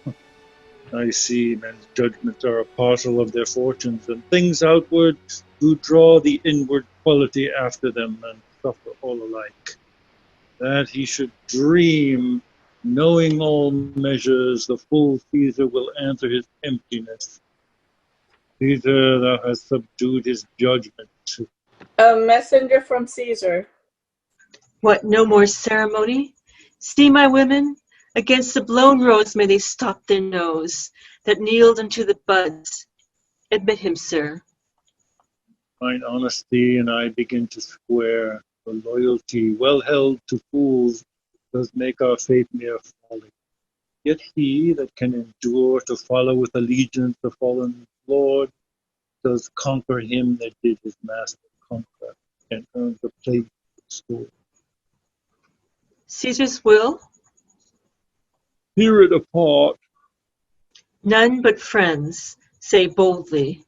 I see men's judgments are a parcel of their fortunes, and things outward do draw the inward quality after them, and suffer all alike. That he should dream, knowing all measures, the full Caesar will answer his emptiness. Caesar, thou hast subdued his judgment. A messenger from Caesar. What, no more ceremony? See, my women, against the blown rose may they stop their nose, that kneeled unto the buds. Admit him, sir. Mine honesty and I begin to square. The loyalty well held to fools does make our faith mere folly. Yet he that can endure to follow with allegiance the fallen Lord does conquer him that did his master conquer, and earn the place of sword. Caesar's will? Hear it apart. None but friends, say boldly.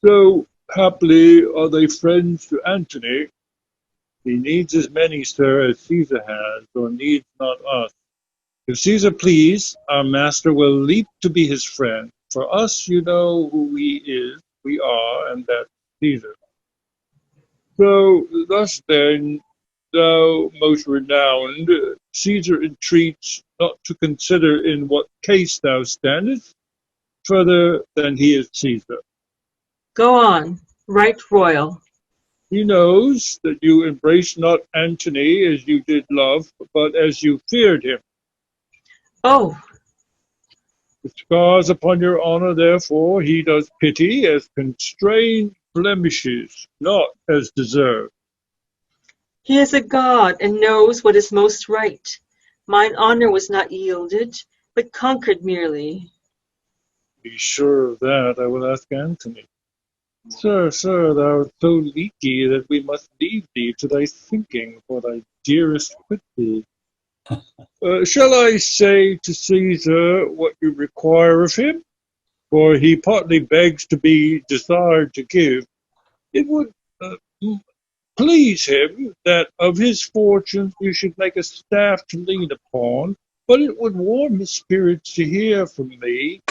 So haply are they friends to Antony. He needs as many, sir, as Caesar has, or needs not us. If Caesar please, our master will leap to be his friend. For us, you know who he is, we are, and that's Caesar. So thus then, thou most renowned, Caesar entreats not to consider in what case thou standest, further than he is Caesar. Go on, right royal. He knows that you embrace not Antony as you did love, but as you feared him. Oh, The scars upon your honor, therefore, he does pity as constrained blemishes, not as deserved. He is a god and knows what is most right. Mine honor was not yielded, but conquered merely. Be sure of that, I will ask Antony. Sir, thou art so leaky that we must leave thee to thy thinking, for thy dearest quit thee. Shall I say to Caesar what you require of him? For he partly begs to be desired to give. It would please him that of his fortunes you should make a staff to lean upon, but it would warm his spirits to hear from me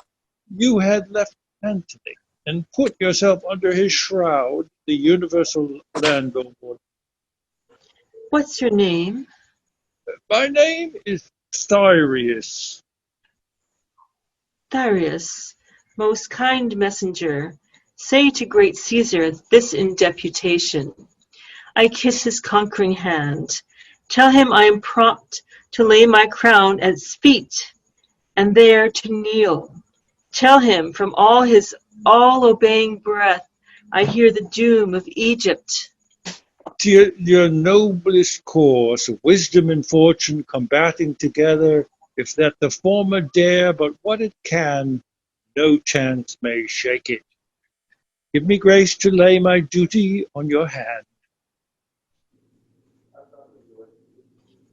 you had left Antony, and put yourself under his shroud, the universal landlord. What's your name? My name is Thyrius. Darius, most kind messenger, say to great Caesar this in deputation. I kiss his conquering hand. Tell him I am prompt to lay my crown at his feet, and there to kneel. Tell him from all his all-obeying breath I hear the doom of Egypt. To your noblest course, wisdom and fortune combating together, if that the former dare but what it can, no chance may shake it. Give me grace to lay my duty on your hand.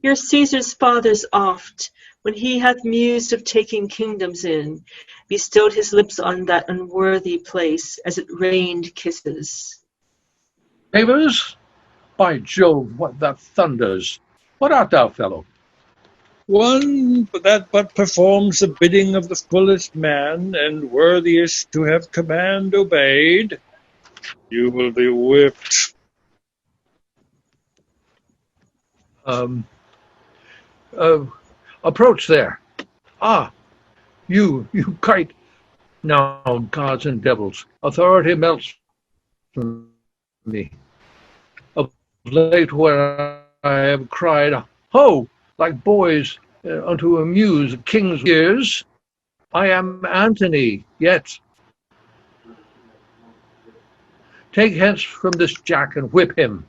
Your Caesar's fathers oft, when he hath mused of taking kingdoms in, bestowed his lips on that unworthy place, as it rained kisses. Neighbors, by Jove, what that thunders! What art thou, fellow? One that but performs the bidding of the fullest man, and worthiest to have command obeyed. You will be whipped. Approach there. Ah, you kite. Now, gods and devils, authority melts from me. Of late when I have cried, ho, like boys unto amuse a king's ears, I am Antony, yet. Take hence from this jack and whip him.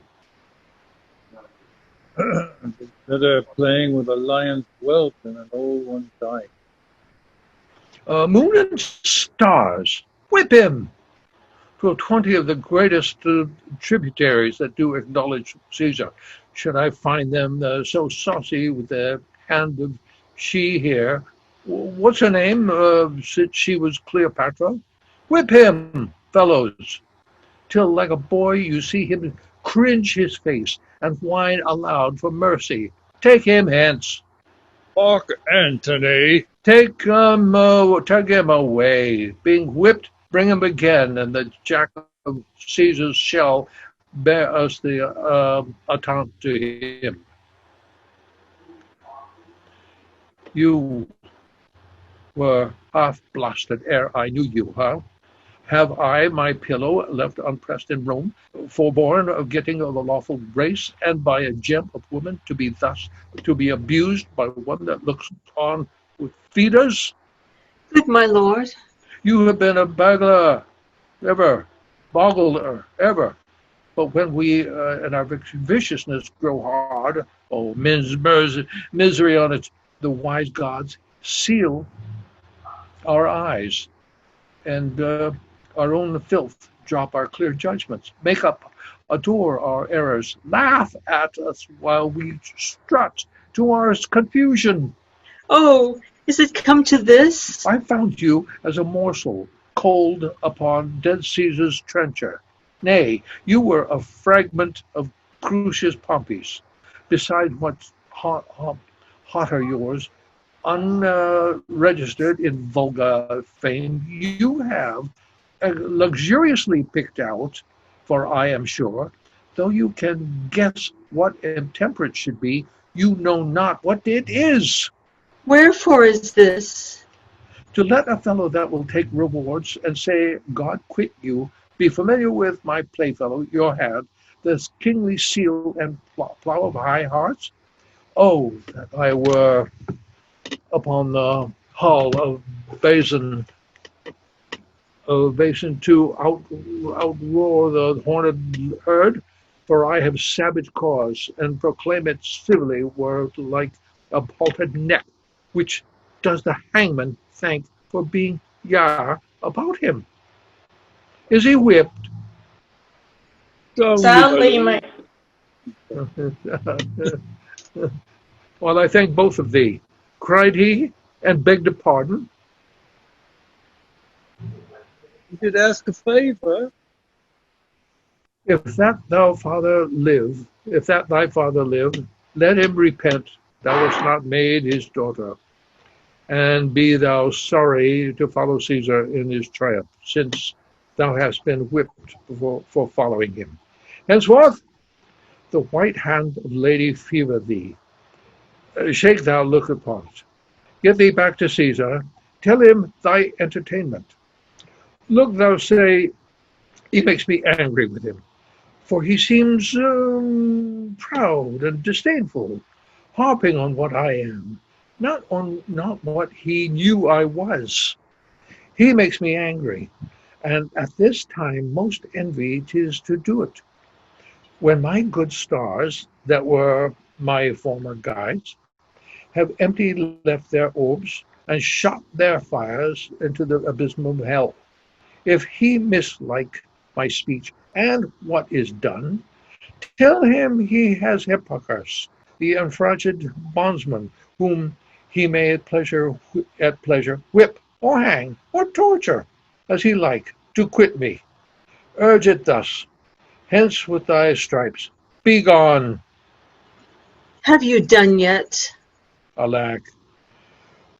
Better playing with a lion's whelp than an old one's eye. Moon and stars, whip him! 20 of the greatest tributaries that do acknowledge Caesar. Should I find them so saucy with the hand of she here? What's her name? Since she was Cleopatra? Whip him, fellows, till like a boy you see him cringe his face and whine aloud for mercy. Take him hence. Mark Antony. Take him away. Being whipped, bring him again, and the jack of Caesar's shall bear us the account to him. You were half blasted ere I knew you, huh? Have I my pillow left unpressed in Rome, forborne of getting of the lawful race, and by a gem of woman to be abused by one that looks on with feeders? Good my lord. You have been a bogler ever. But when we and our viciousness grow hard, oh, men's misery on it, the wise gods seal our eyes, and our own filth drop our clear judgments, make up, adore our errors, laugh at us while we strut to our confusion. Oh, is it come to this? I found you as a morsel cold upon dead Caesar's trencher. Nay, you were a fragment of Crucius Pompey's. Beside what's hotter yours, unregistered in vulgar fame, you have luxuriously picked out, for I am sure, though you can guess what intemperate should be, you know not what it is. Wherefore is this? To let a fellow that will take rewards and say, God quit you, be familiar with my playfellow, your hand, this kingly seal and plow of high hearts. Oh, that I were upon the hall of Basin to outroar the horned herd, for I have savage cause, and proclaim it civilly were like a halted neck, which does the hangman thank for being yar about him. Is he whipped? Sadly, my Well, I thank both of thee, cried he, and begged a pardon. You did ask a favor. If that thy father live, let him repent thou wast not made his daughter, and be thou sorry to follow Caesar in his triumph, since thou hast been whipped for following him. Henceforth, the white hand of Lady Fever thee. Shake thou look upon it. Get thee back to Caesar. Tell him thy entertainment. Look, thou say, he makes me angry with him, for he seems proud and disdainful, harping on what I am, not what he knew I was. He makes me angry, and at this time most envy 'tis to do it. When my good stars, that were my former guides, have empty left their orbs, and shot their fires into the abysm of hell. If he mislike my speech and what is done, tell him he has Hippocras, the unfragile bondsman, whom he may at pleasure whip or hang or torture, as he like, to quit me. Urge it thus. Hence with thy stripes. Be gone. Have you done yet? Alack,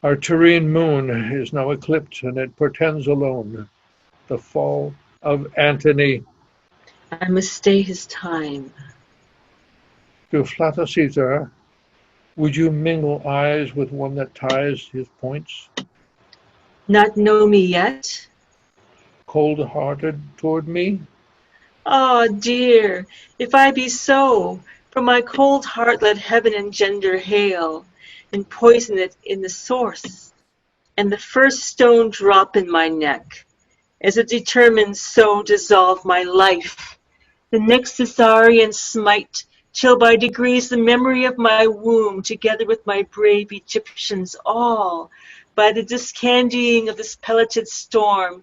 our terrene moon is now eclipsed, and it portends alone the fall of Antony. I must stay his time. To flatter Caesar, would you mingle eyes with one that ties his points? Not know me yet? Cold-hearted toward me? Ah, dear, if I be so, from my cold heart let heaven engender hail, and poison it in the source, and the first stone drop in my neck, as it determines so dissolve my life. The next Caesarian smite, till by degrees the memory of my womb, together with my brave Egyptians all, by the discandying of this pelleted storm,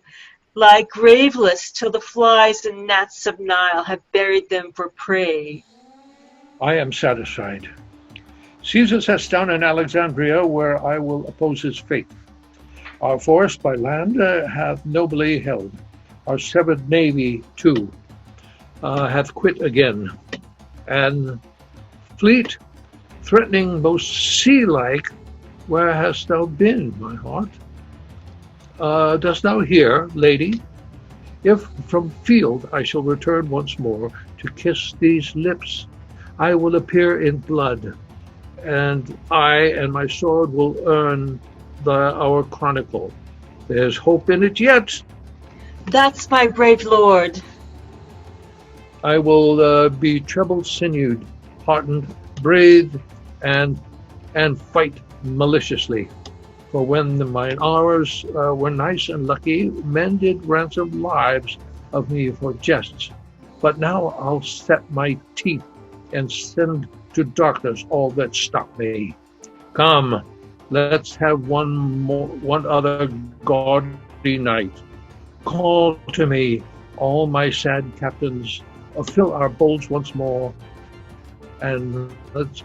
lie graveless till the flies and gnats of Nile have buried them for prey. I am satisfied. Caesar sets down in Alexandria, where I will oppose his fate. Our force by land hath nobly held. Our severed navy, too, hath quit again. And fleet, threatening most sea-like, where hast thou been, my heart? Dost thou hear, lady? If from field I shall return once more to kiss these lips, I will appear in blood, and I and my sword will earn our chronicle. There's hope in it yet. That's my brave lord. I will be treble-sinewed, heartened, brave, and fight maliciously. For when mine hours were nice and lucky, men did ransom lives of me for jests. But now I'll set my teeth and send to darkness all that stop me. Come, let's have one other gaudy night. Call to me all my sad captains, fill our bowls once more, and let's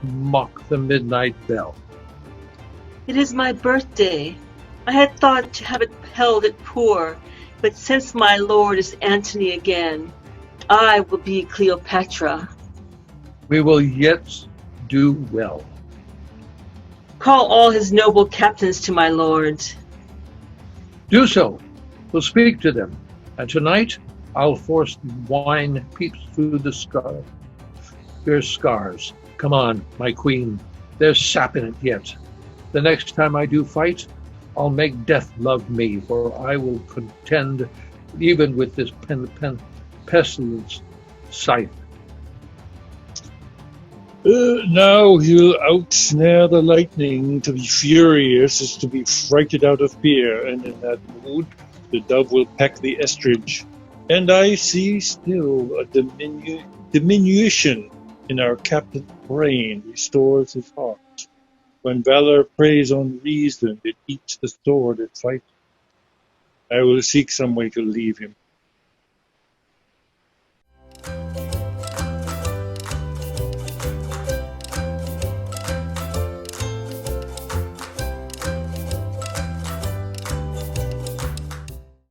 mock the midnight bell. It is my birthday. I had thought to have it held at poor, but since my lord is Antony again, I will be Cleopatra. We will yet do well. Call all his noble captains to my lord. Do so. We'll speak to them. And tonight, I'll force wine peeps through the fierce scars. Come on, my queen. There's sap in it yet. The next time I do fight, I'll make death love me, for I will contend even with this pestilence scythe. Now he'll outsnare the lightning. To be furious is to be frighted out of fear, and in that mood the dove will peck the ostrich. And I see still a diminution in our captain's brain restores his heart. When valor preys on reason, it eats the sword it fights. I will seek some way to leave him